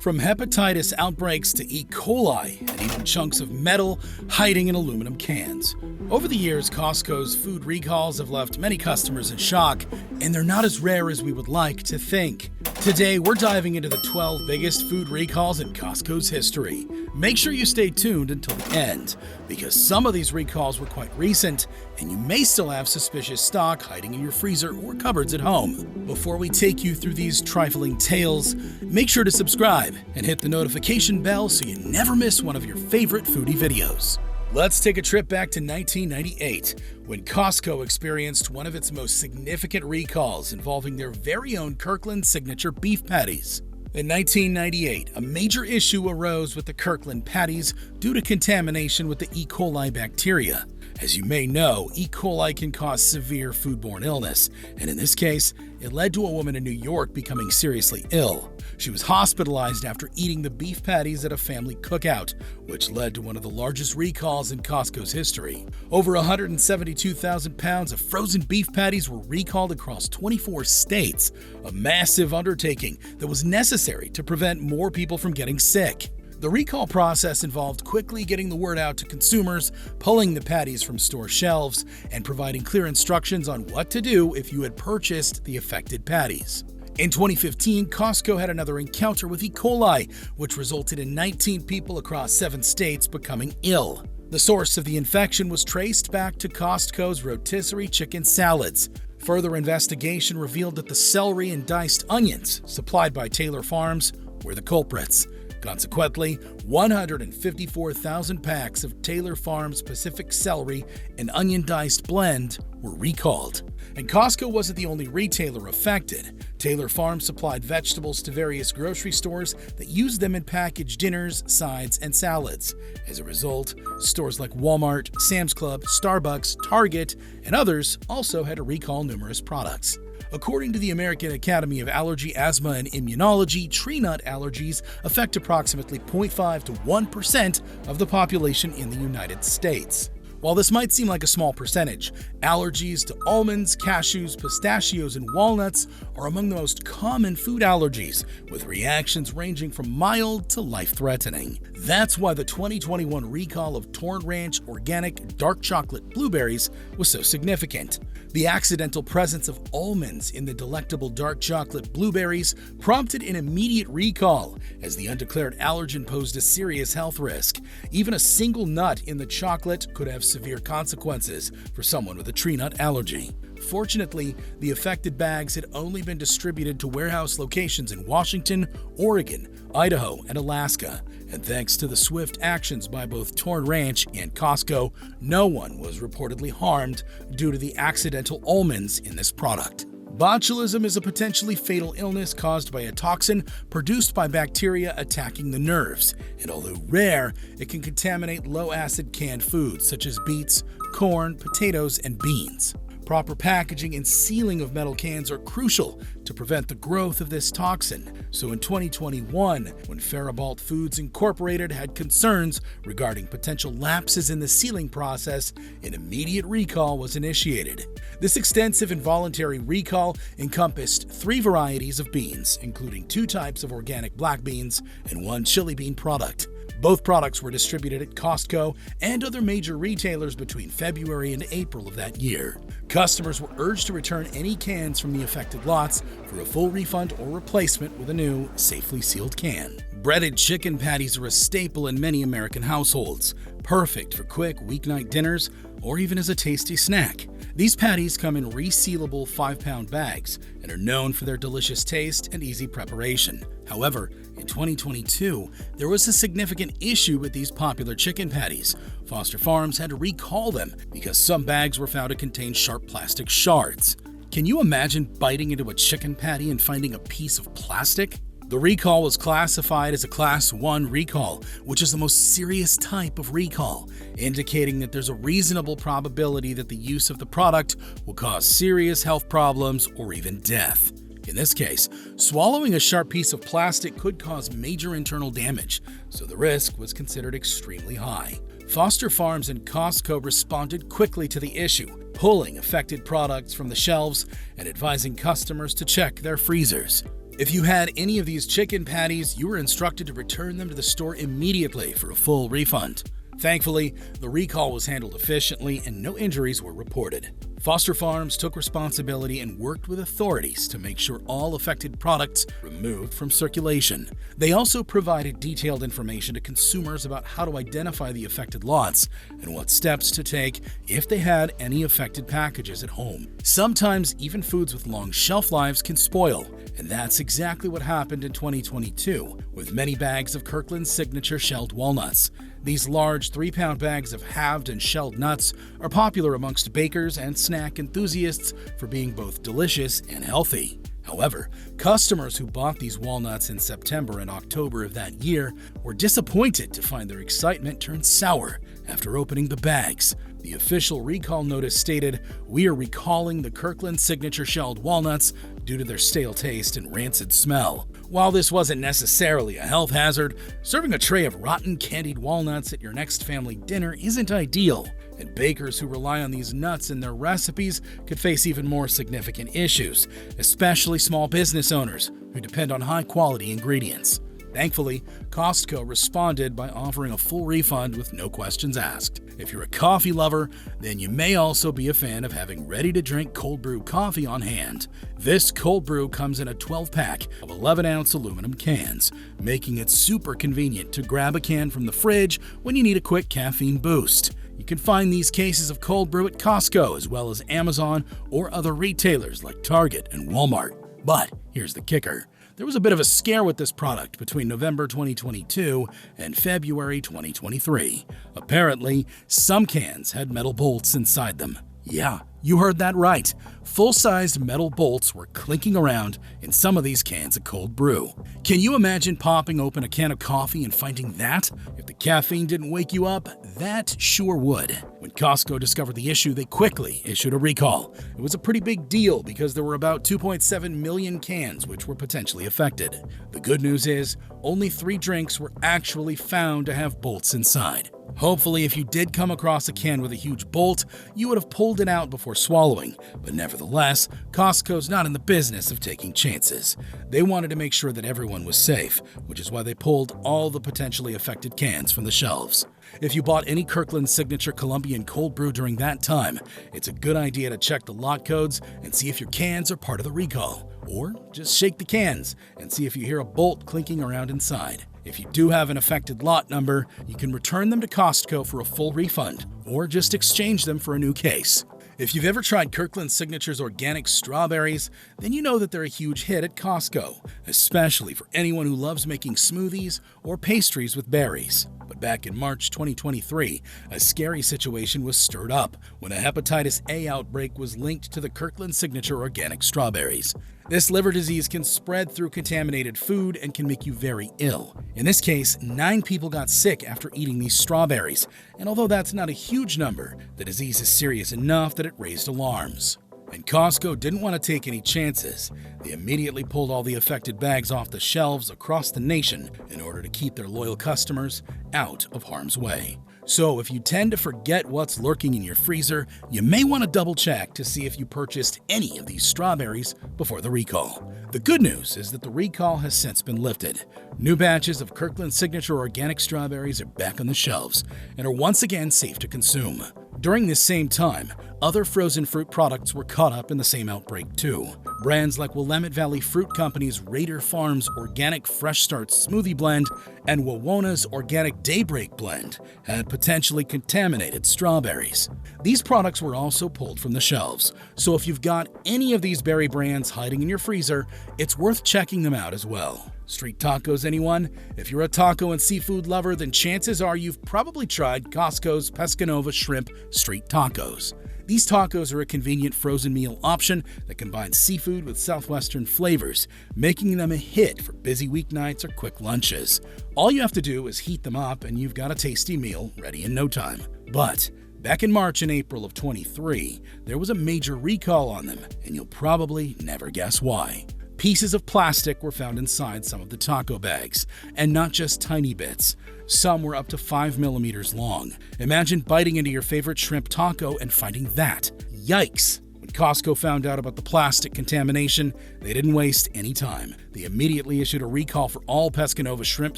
From hepatitis outbreaks to E. coli and even chunks of metal hiding in aluminum cans. Over the years, Costco's food recalls have left many customers in shock, and they're not as rare as we would like to think. Today, we're diving into the 12 biggest food recalls in Costco's history. Make sure you stay tuned until the end, because some of these recalls were quite recent, and you may still have suspicious stock hiding in your freezer or cupboards at home. Before we take you through these trifling tales, make sure to subscribe and hit the notification bell so you never miss one of your favorite foodie videos. Let's take a trip back to 1998, when Costco experienced one of its most significant recalls involving their very own Kirkland signature beef patties. In 1998, a major issue arose with the Kirkland patties due to contamination with the E. coli bacteria. As you may know, E. coli can cause severe foodborne illness, and in this case, it led to a woman in New York becoming seriously ill. She was hospitalized after eating the beef patties at a family cookout, which led to one of the largest recalls in Costco's history. Over 172,000 pounds of frozen beef patties were recalled across 24 states, a massive undertaking that was necessary to prevent more people from getting sick. The recall process involved quickly getting the word out to consumers, pulling the patties from store shelves, and providing clear instructions on what to do if you had purchased the affected patties. In 2015, Costco had another encounter with E. coli, which resulted in 19 people across 7 states becoming ill. The source of the infection was traced back to Costco's rotisserie chicken salads. Further investigation revealed that the celery and diced onions supplied by Taylor Farms were the culprits. Consequently, 154,000 packs of Taylor Farms Pacific celery and onion diced blend were recalled. And Costco wasn't the only retailer affected. Taylor Farms supplied vegetables to various grocery stores that used them in packaged dinners, sides, and salads. As a result, stores like Walmart, Sam's Club, Starbucks, Target, and others also had to recall numerous products. According to the American Academy of Allergy, Asthma, and Immunology, tree nut allergies affect approximately 0.5 to 1% of the population in the United States. While this might seem like a small percentage, allergies to almonds, cashews, pistachios, and walnuts are among the most common food allergies, with reactions ranging from mild to life-threatening. That's why the 2021 recall of Torn Ranch organic dark chocolate blueberries was so significant. The accidental presence of almonds in the delectable dark chocolate blueberries prompted an immediate recall, as the undeclared allergen posed a serious health risk. Even a single nut in the chocolate could have severe consequences for someone with a tree nut allergy. Fortunately, the affected bags had only been distributed to warehouse locations in Washington, Oregon, Idaho, and Alaska. And thanks to the swift actions by both Torn Ranch and Costco, no one was reportedly harmed due to the accidental almonds in this product. Botulism is a potentially fatal illness caused by a toxin produced by bacteria attacking the nerves, and although rare, it can contaminate low-acid canned foods such as beets, corn, potatoes, and beans. Proper packaging and sealing of metal cans are crucial to prevent the growth of this toxin. So in 2021, when Faribault Foods Incorporated had concerns regarding potential lapses in the sealing process, an immediate recall was initiated. This extensive and voluntary recall encompassed 3 varieties of beans, including 2 types of organic black beans and 1 chili bean product. Both products were distributed at Costco and other major retailers between February and April of that year. Customers were urged to return any cans from the affected lots for a full refund or replacement with a new, safely sealed can. Breaded chicken patties are a staple in many American households, perfect for quick weeknight dinners or even as a tasty snack. These patties come in resealable 5-pound bags and are known for their delicious taste and easy preparation. However, in 2022, there was a significant issue with these popular chicken patties. Foster Farms had to recall them because some bags were found to contain sharp plastic shards. Can you imagine biting into a chicken patty and finding a piece of plastic? The recall was classified as a Class 1 recall, which is the most serious type of recall, indicating that there's a reasonable probability that the use of the product will cause serious health problems or even death. In this case, swallowing a sharp piece of plastic could cause major internal damage, so the risk was considered extremely high. Foster Farms and Costco responded quickly to the issue, pulling affected products from the shelves and advising customers to check their freezers. If you had any of these chicken patties, you were instructed to return them to the store immediately for a full refund. Thankfully, the recall was handled efficiently and no injuries were reported. Foster Farms took responsibility and worked with authorities to make sure all affected products removed from circulation. They also provided detailed information to consumers about how to identify the affected lots and what steps to take if they had any affected packages at home. Sometimes even foods with long shelf lives can spoil, and that's exactly what happened in 2022 with many bags of Kirkland's signature shelled walnuts. These large 3-pound bags of halved and shelled nuts are popular amongst bakers and snack enthusiasts for being both delicious and healthy. However, customers who bought these walnuts in September and October of that year were disappointed to find their excitement turn sour after opening the bags. The official recall notice stated, "We are recalling the Kirkland signature shelled walnuts due to their stale taste and rancid smell." While this wasn't necessarily a health hazard, serving a tray of rotten candied walnuts at your next family dinner isn't ideal, and bakers who rely on these nuts in their recipes could face even more significant issues, especially small business owners who depend on high-quality ingredients. Thankfully, Costco responded by offering a full refund with no questions asked. If you're a coffee lover, then you may also be a fan of having ready-to-drink cold brew coffee on hand. This cold brew comes in a 12-pack of 11-ounce aluminum cans, making it super convenient to grab a can from the fridge when you need a quick caffeine boost. You can find these cases of cold brew at Costco as well as Amazon or other retailers like Target and Walmart. But here's the kicker. There was a bit of a scare with this product between November 2022 and February 2023. Apparently, some cans had metal bolts inside them. Yeah, you heard that right. Full-sized metal bolts were clinking around in some of these cans of cold brew. Can you imagine popping open a can of coffee and finding that? If the caffeine didn't wake you up, that sure would. When Costco discovered the issue, they quickly issued a recall. It was a pretty big deal because there were about 2.7 million cans which were potentially affected. The good news is, only 3 drinks were actually found to have bolts inside. Hopefully, if you did come across a can with a huge bolt, you would have pulled it out before swallowing. But nevertheless, Costco's not in the business of taking chances. They wanted to make sure that everyone was safe, which is why they pulled all the potentially affected cans from the shelves. If you bought any Kirkland Signature Colombian cold brew during that time, it's a good idea to check the lot codes and see if your cans are part of the recall. Or just shake the cans and see if you hear a bolt clinking around inside. If you do have an affected lot number, you can return them to Costco for a full refund, or just exchange them for a new case. If you've ever tried Kirkland Signature's organic strawberries, then you know that they're a huge hit at Costco, especially for anyone who loves making smoothies or pastries with berries. But back in March 2023, a scary situation was stirred up when a hepatitis A outbreak was linked to the Kirkland Signature organic strawberries. This liver disease can spread through contaminated food and can make you very ill. In this case, 9 people got sick after eating these strawberries, and although that's not a huge number, the disease is serious enough that it raised alarms. And Costco didn't want to take any chances. They immediately pulled all the affected bags off the shelves across the nation in order to keep their loyal customers out of harm's way. So if you tend to forget what's lurking in your freezer, you may want to double check to see if you purchased any of these strawberries before the recall. The good news is that the recall has since been lifted. New batches of Kirkland Signature organic strawberries are back on the shelves and are once again safe to consume. During this same time, other frozen fruit products were caught up in the same outbreak too. Brands like Willamette Valley Fruit Company's Raider Farms Organic Fresh Start Smoothie Blend and Wawona's Organic Daybreak Blend had potentially contaminated strawberries. These products were also pulled from the shelves, so if you've got any of these berry brands hiding in your freezer, it's worth checking them out as well. Street tacos, anyone? If you're a taco and seafood lover, then chances are you've probably tried Costco's Pescanova Shrimp Street Tacos. These tacos are a convenient frozen meal option that combines seafood with southwestern flavors, making them a hit for busy weeknights or quick lunches. All you have to do is heat them up and you've got a tasty meal ready in no time. But back in March and April of 23, there was a major recall on them, and you'll probably never guess why. Pieces of plastic were found inside some of the taco bags, and not just tiny bits. Some were up to 5 millimeters long. Imagine biting into your favorite shrimp taco and finding that. Yikes! When Costco found out about the plastic contamination, they didn't waste any time. They immediately issued a recall for all Pescanova shrimp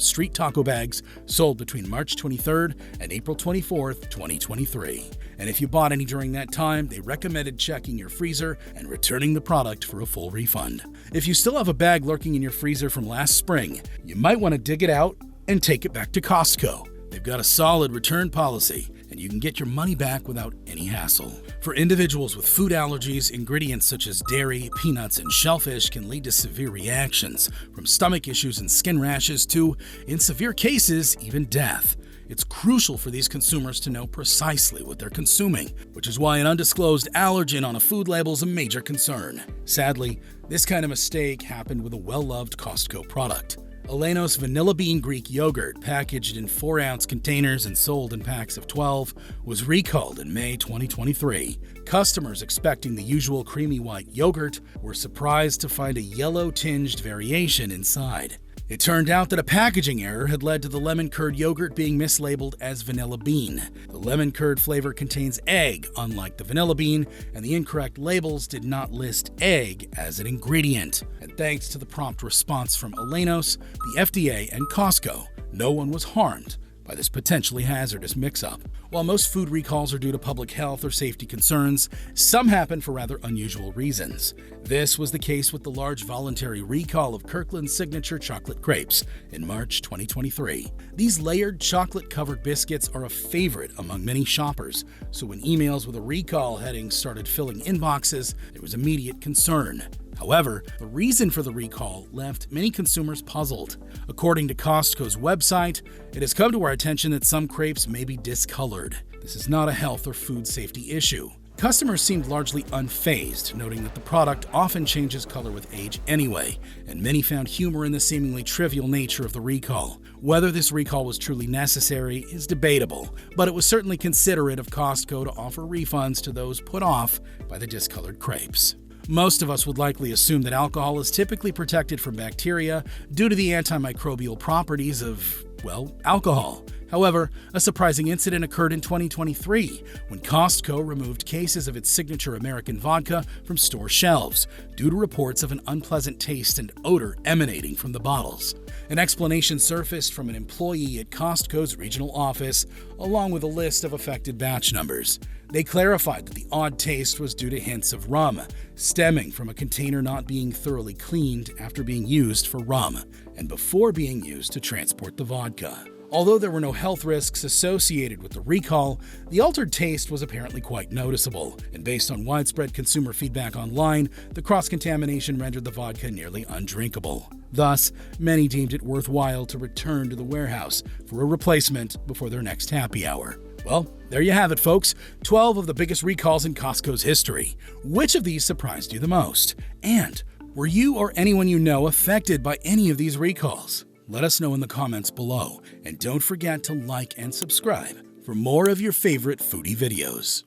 street taco bags sold between March 23rd and April 24th, 2023. And if you bought any during that time, they recommended checking your freezer and returning the product for a full refund. If you still have a bag lurking in your freezer from last spring, you might want to dig it out and take it back to Costco. They've got a solid return policy, and you can get your money back without any hassle. For individuals with food allergies, ingredients such as dairy, peanuts, and shellfish can lead to severe reactions, from stomach issues and skin rashes to, in severe cases, even death. It's crucial for these consumers to know precisely what they're consuming, which is why an undisclosed allergen on a food label is a major concern. Sadly, this kind of mistake happened with a well-loved Costco product. Alenos Vanilla Bean Greek Yogurt, packaged in 4-ounce containers and sold in packs of 12, was recalled in May 2023. Customers expecting the usual creamy white yogurt were surprised to find a yellow-tinged variation inside. It turned out that a packaging error had led to the lemon curd yogurt being mislabeled as vanilla bean. The lemon curd flavor contains egg, unlike the vanilla bean, and the incorrect labels did not list egg as an ingredient. And thanks to the prompt response from Alenos, the FDA, and Costco, no one was harmed by this potentially hazardous mix-up. While most food recalls are due to public health or safety concerns, some happen for rather unusual reasons. This was the case with the large voluntary recall of Kirkland's signature chocolate crepes in March 2023. These layered chocolate-covered biscuits are a favorite among many shoppers, so when emails with a recall heading started filling inboxes, there was immediate concern. However, the reason for the recall left many consumers puzzled. According to Costco's website, it has come to our attention that some crepes may be discolored. This is not a health or food safety issue. Customers seemed largely unfazed, noting that the product often changes color with age anyway, and many found humor in the seemingly trivial nature of the recall. Whether this recall was truly necessary is debatable, but it was certainly considerate of Costco to offer refunds to those put off by the discolored crepes. Most of us would likely assume that alcohol is typically protected from bacteria due to the antimicrobial properties of, well, alcohol. However, a surprising incident occurred in 2023 when Costco removed cases of its signature American vodka from store shelves due to reports of an unpleasant taste and odor emanating from the bottles. An explanation surfaced from an employee at Costco's regional office, along with a list of affected batch numbers. They clarified that the odd taste was due to hints of rum, stemming from a container not being thoroughly cleaned after being used for rum and before being used to transport the vodka. Although there were no health risks associated with the recall, the altered taste was apparently quite noticeable, and based on widespread consumer feedback online, the cross-contamination rendered the vodka nearly undrinkable. Thus, many deemed it worthwhile to return to the warehouse for a replacement before their next happy hour. Well, there you have it, folks. 12 of the biggest recalls in Costco's history. Which of these surprised you the most? And were you or anyone you know affected by any of these recalls? Let us know in the comments below, and don't forget to like and subscribe for more of your favorite foodie videos.